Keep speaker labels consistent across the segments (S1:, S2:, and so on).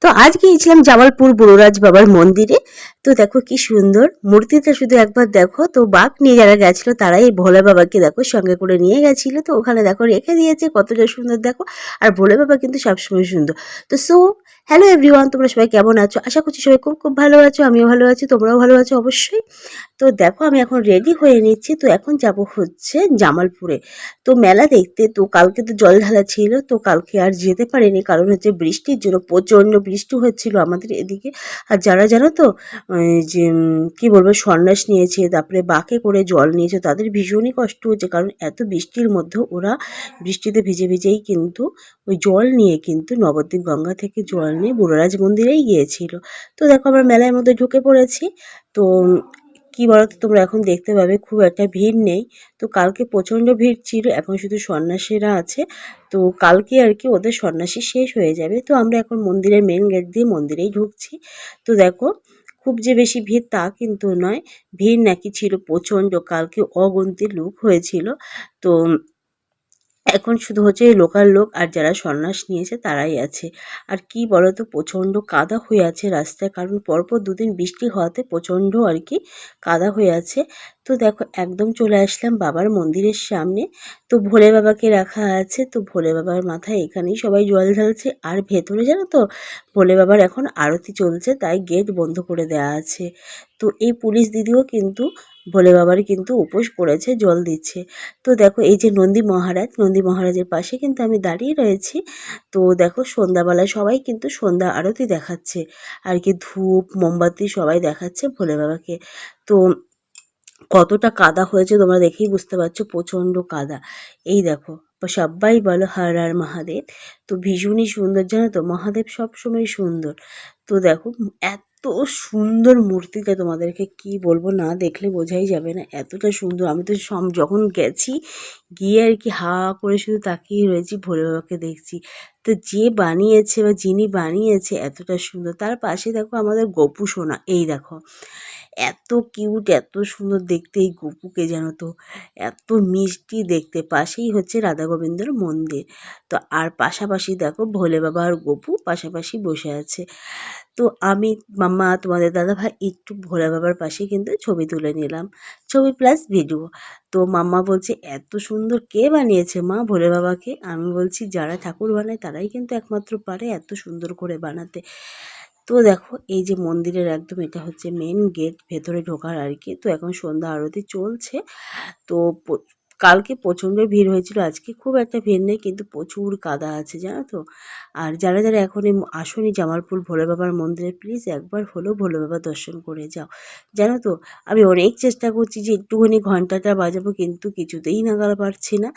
S1: তো আজ গিয়েছিলাম জামালপুর বুড়োরাজ বাবার মন্দিরে। তো দেখো কি সুন্দর মূর্তিটা, শুধু একবার দেখো। তো বাঘ নিয়ে যারা গেছিল তারাই ভোলে বাবাকে দেখো সঙ্গে করে নিয়ে গেছিল। তো ওখানে দেখো রেখে দিয়েছে, কতটা সুন্দর দেখো। আর ভোলে বাবা কিন্তু সবসময় সুন্দর। তো হ্যালো এভরিওয়ান, তোমরা সবাই কেমন আছো? আশা করছি সবাই খুব খুব ভালো আছো, আমিও ভালো আছি, তোমরাও ভালো আছো অবশ্যই। তো দেখো আমি এখন রেডি হয়ে নিচ্ছি। তো এখন যাব হচ্ছে জামালপুরে, তো মেলা দেখতে। তো কালকে তো জল ঢালা ছিল, তো কালকে আর যেতে পারিনি, কারণ হচ্ছে বৃষ্টির জন্য। প্রচণ্ড বৃষ্টি হচ্ছিল আমাদের এদিকে। আর যারা জানো তো যে কি বলবো, সন্ন্যাস নিয়েছে, তারপরে বাঁকে করে জল নিয়েছে, তাদের ভীষণই কষ্ট হচ্ছে, কারণ এত বৃষ্টির মধ্যে ওরা বৃষ্টিতে ভিজে ভিজেই কিন্তু ওই জল নিয়ে কিন্তু নবদ্বীপ গঙ্গা থেকে জল নিয়ে বুড়োরাজ মন্দিরেই গিয়েছিল। তো দেখো আমরা মেলার মধ্যে ঢুকে পড়েছি। তো কি বলতো, তোমরা এখন দেখতে পাবে খুব একটা ভিড় নেই। তো কালকে প্রচণ্ড ভিড় ছিল, এখন শুধু সন্ন্যাসীরা আছে। তো কালকে আর কি ওদের সন্ন্যাসী শেষ হয়ে যাবে। তো আমরা এখন মন্দিরের মেন গেট দিয়ে মন্দিরেই ঢুকছি। তো দেখো খুব যে বেশি ভিড় তা কিন্তু নয়, ভিড় নাকি ছিল প্রচণ্ড, কালকে অগুন্তি লোক হয়েছিল। তো এখন শুধু হচ্ছে লোকাল লোক আর যারা সন্ন্যাস নিয়েছে তারাই আছে। আর কি বলতো, প্রচণ্ড কাদা হয়ে আছে রাস্তায়, কারণ পরপর দুদিন বৃষ্টি হওয়াতে প্রচণ্ড আর কি কাদা হয়ে আছে। তো দেখো একদম চলে আসলাম বাবার মন্দিরের সামনে। তো ভোলে বাবাকে রাখা আছে, তো ভোলে বাবার মাথায় এখানেই সবাই জল ঢালছে। আর ভেতরে জানো তো ভোলে বাবার এখন আরতি চলছে, তাই গেট বন্ধ করে দেওয়া আছে। তো এই পুলিশ দিদিও কিন্তু ভোলে বাবার কিন্তু উপোস করেছে, জল দিচ্ছে। তো দেখো এই যে নন্দী মহারাজের পাশে কিন্তু আমি দাঁড়িয়ে রয়েছি। তো দেখো সন্ধ্যাবেলায় সবাই কিন্তু সন্ধ্যা আরতি দেখাচ্ছে আর কি, ধূপ মোমবাতি সবাই দেখাচ্ছে ভোলে বাবাকে। তো কতটা কাদা হয়েছে তোমরা দেখেই বুঝতে পারছো, প্রচণ্ড কাদা। এই দেখো সবাই বলো হর হর মহাদেব। তো ভীষণই সুন্দর জানো তো, মহাদেব সবসময় সুন্দর। তো দেখো এত সুন্দর মূর্তিটা, তোমাদেরকে কি বলবো, না দেখলে বোঝাই যাবে না, এতটা সুন্দর। আমি তো যখন গেছি গিয়ে আর কি হা করে শুধু তাকিয়ে রয়েছি, ভোলে বাবাকে দেখছি। তো যে বানিয়েছে বা যিনি বানিয়েছে এতটা সুন্দর, তার পাশে দেখো আমাদের গপু সোনা, এই দেখো এত কিউট, এত সুন্দর দেখতে এই গপুকে, জানো তো এত মিষ্টি দেখতে। পাশেই হচ্ছে রাধা গোবিন্দর মন্দির। তো আর পাশাপাশি দেখো ভোলে বাবা আর গপু পাশাপাশি বসে আছে। তো আমি মাম্মা তোমাদের দাদাভাই একটু ভোলে বাবার পাশে কিন্তু ছবি তুলে নিলাম, ছবি প্লাস ভিডিও। তো মাম্মা বলছে এত সুন্দর কে বানিয়েছে মা ভোলে বাবাকে? আমি বলছি যারা ঠাকুর বানায় তারাই কিন্তু একমাত্র পারে এত সুন্দর করে বানাতে। তো দেখো এই যে মন্দিরের একদম এটা হচ্ছে মেন গেট, ভেতরে ঢোকার আর কি। তো এখন সন্ধ্যা আরতি চলছে। তো কালকে প্রচণ্ড ভিড় হয়েছিল, আজকে খুব একটা ভিড় নেই, কিন্তু প্রচুর কাদা আছে জানো তো। আর যারা যারা এখন আসনি জামালপুর ভোলে বাবার মন্দিরে, প্লিজ একবার হলেও ভোলে বাবার দর্শন করে যাও। জানো তো আমি অনেক চেষ্টা করছি যে একটুখানি ঘন্টাটা বাজাবো, কিন্তু কিছুতেই নাগাল পারছি না।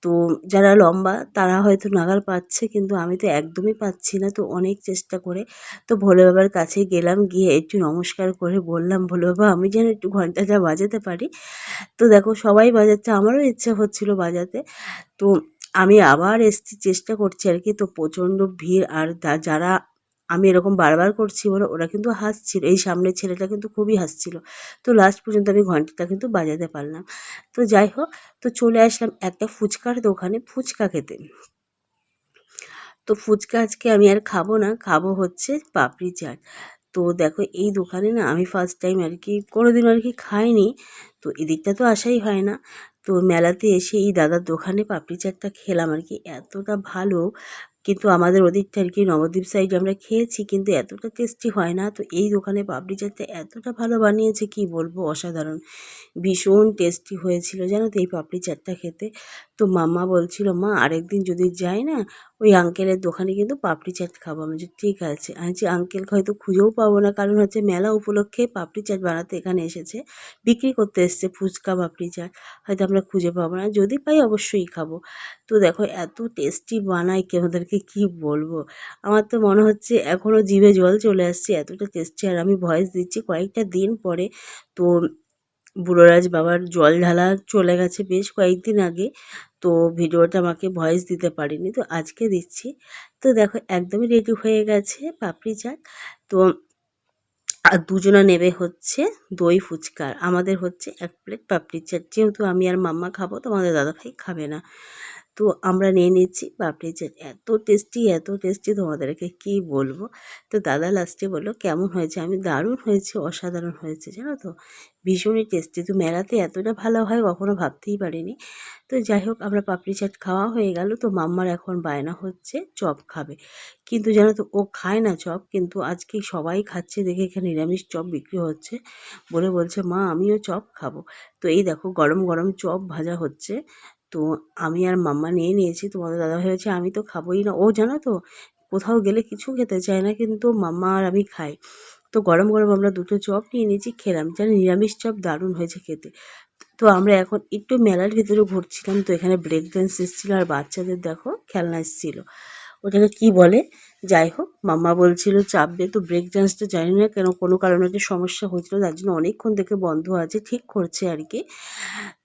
S1: তো যারা লম্বা তারা হয়তো নাগাল পাচ্ছে, কিন্তু আমি তো একদমই পাচ্ছি না। তো অনেক চেষ্টা করে তো ভোলে বাবার কাছে গেলাম, গিয়ে একটু নমস্কার করে বললাম ভোলে বাবা আমি যেন একটু ঘন্টাটা বাজাতে পারি। তো দেখো সবাই বাজাচ্ছে, আমারও ইচ্ছা হচ্ছিল বাজাতে। তো আমি আবার এসছি, চেষ্টা করছি আর কি। তো প্রচণ্ড ভিড়, আর যারা আমি এরকম বারবার করছি বলে ওরা কিন্তু হাসছিল, এই সামনের ছেলেটা কিন্তু খুবই হাসছিল। তো লাস্ট পর্যন্ত আমি ঘন্টাটা কিন্তু বাজাতে পারলাম। তো যাই হোক, তো চলে আসলাম একটা ফুচকার দোকানে ফুচকা খেতে। তো ফুচকা আজকে আমি আর খাবো না, খাবো হচ্ছে পাপড়ি চাট। তো দেখো এই দোকানে না আমি ফার্স্ট টাইম আর কি, কোনোদিন আর কি খাইনি। তো এদিকটা তো আসাই হয় না। তো মেলাতে এসে এই দাদার দোকানে পাপড়ি চাটটা খেলাম আর কি, এতটা ভালো। কিন্তু আমাদের ওদিকটা আর কি নবদ্বীপ সাইডে আমরা খেয়েছি, কিন্তু এতটা টেস্টি হয় না। তো এই দোকানে পাপড়ি চাটটা এতটা ভালো বানিয়েছে কি বলবো, অসাধারণ। ভীষণ টেস্টি হয়েছিল জানো তো এই পাপড়ি চাটটা খেতে। তো মাম্মা বলছিল মা আরেকদিন যদি যাই না ওই আঙ্কেলের দোকানে কিন্তু পাপড়ি চাট খাবো। আমি বলছি ঠিক আছে। আমি বলছি আঙ্কেলকে হয়তো খুঁজেও পাবো না, কারণ হচ্ছে মেলা উপলক্ষে পাপড়ি চাট বানাতে এখানে এসেছে, বিক্রি করতে এসছে ফুচকা পাপড়ি চাট, হয়তো আমরা খুঁজে পাবো না, যদি পাই অবশ্যই খাবো। তো দেখো এত টেস্টি বানায় কি, আমাদেরকে কী বলবো, আমার তো মনে হচ্ছে এখনও জিভে জল চলে আসছে, এতটা টেস্টি। আর আমি ভয়েস দিচ্ছি কয়েকটা দিন পরে। তো বুড়োরাজ বাবার জল ঢালা চলে গেছে বেশ কয়েকদিন আগে। তো ভিডিওটা আমাকে ভয়েস দিতে পারিনি, তো আজকে দিচ্ছি। তো দেখো একদমই রেডি হয়ে গেছে পাপড়ি চাট। তো আর দুজনা নেবে হচ্ছে দই ফুচকা, আর আমাদের হচ্ছে এক প্লেট পাপড়ি চাট। যেহেতু আমি আর মাম্মা খাবো, তোমাদের দাদাভাই খাবে না। তো আমরা নিয়ে নিচ্ছি পাপড়ি চাট। এত টেস্টি তোমাদেরকে কি বলবো। তো দাদা লাস্টে বলল, "কেমন হয়েছে?" আমি, "দারুণ হয়েছে, অসাধারণ হয়েছে।" জানো তো? ভীষণই টেস্টি। তো মেলাতে এতটা ভালো হয় কখনো ভাবতেই পারিনি। তো যাই হোক, আমরা পাপড়ি চাট খাওয়া হয়ে গেল। তো মাম্মার এখন বায়না হচ্ছে চপ খাবে। কিন্তু জানো তো, ও খায় না চপ, কিন্তু আজকে সবাই খাচ্ছে দেখে এখানে নিরামিষ চপ বিক্রি হচ্ছে বলে বলছে, "মা আমিও চপ খাবো।" তো এই দেখো গরম গরম চপ ভাজা হচ্ছে। তো আমি আর মাম্মা নিয়ে নিয়েছি। তোমাদের দাদা ভেবেছে আমি তো খাবোই না। ও জানো তো, কোথাও গেলে কিছু খেতে চায় না, কিন্তু মাম্মা আর আমি খাই। তো গরম গরম আমরা দুটো চপ নিয়ে নিয়েছি, খেলাম। জানি নিরামিষ চপ দারুণ হয়েছে খেতে। তো আমরা এখন একটু মেলার ভিতরে ঘুরছিলাম। তো এখানে ব্রেক ডান্স এসেছিলো আর বাচ্চাদের দেখো খেলনা এসেছিলো, ওটাকে কি বলে, যাই হোক মাম্মা বলছিল চাপবে। তো ব্রেক ডান্সটা জানি না কেন কোনো কারণে একটা সমস্যা হয়েছিল, তার জন্য অনেকক্ষণ থেকে বন্ধ আছে, ঠিক করছে আর কি।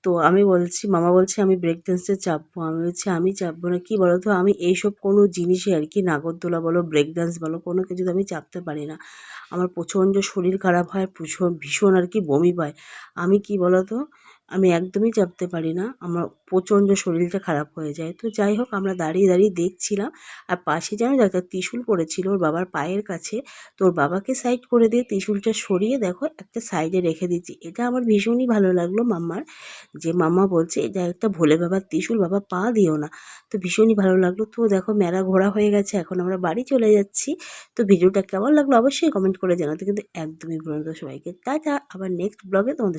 S1: তো আমি বলছি, মামা বলছে আমি ব্রেক ডান্সে চাপবো। আমি বলছি আমি চাপবো না। কি বলো তো, আমি এইসব কোনো জিনিসই আর কি, নাগরদোলা বলো ব্রেক ডান্স বলো, কোনো কিছুতে আমি চাপতে পারি না। আমার প্রচণ্ড শরীর খারাপ হয়, ভীষণ ভীষণ আর কি বমি পায়। আমি কি বলো তো, আমি একদমই চাপতে পারি না, আমার প্রচণ্ড শরীরটা খারাপ হয়ে যায়। তো যাই হোক আমরা দাঁড়িয়ে দাঁড়িয়ে দেখছিলাম। আর পাশে জানো তো একটা ত্রিশূল পড়েছিল ওর বাবার পায়ের কাছে। তো ওর বাবাকে সাইড করে দিয়ে ত্রিশূলটা সরিয়ে দেখো একটা সাইডে রেখে দিচ্ছি। এটা আমার ভীষণই ভালো লাগলো মাম্মার, যে মাম্মা বলছে এটা একটা ভোলে বাবার ত্রিশূল, বাবা পা দিও না। তো ভীষণই ভালো লাগলো। তো দেখো মেলা ঘোরা হয়ে গেছে, এখন আমরা বাড়ি চলে যাচ্ছি। তো ভিডিওটা কেমন লাগলো অবশ্যই কমেন্ট করে জানাতে কিন্তু একদমই ভুলো না। তো সবাইকে টাটা, আবার নেক্সট ব্লগে তোমাদের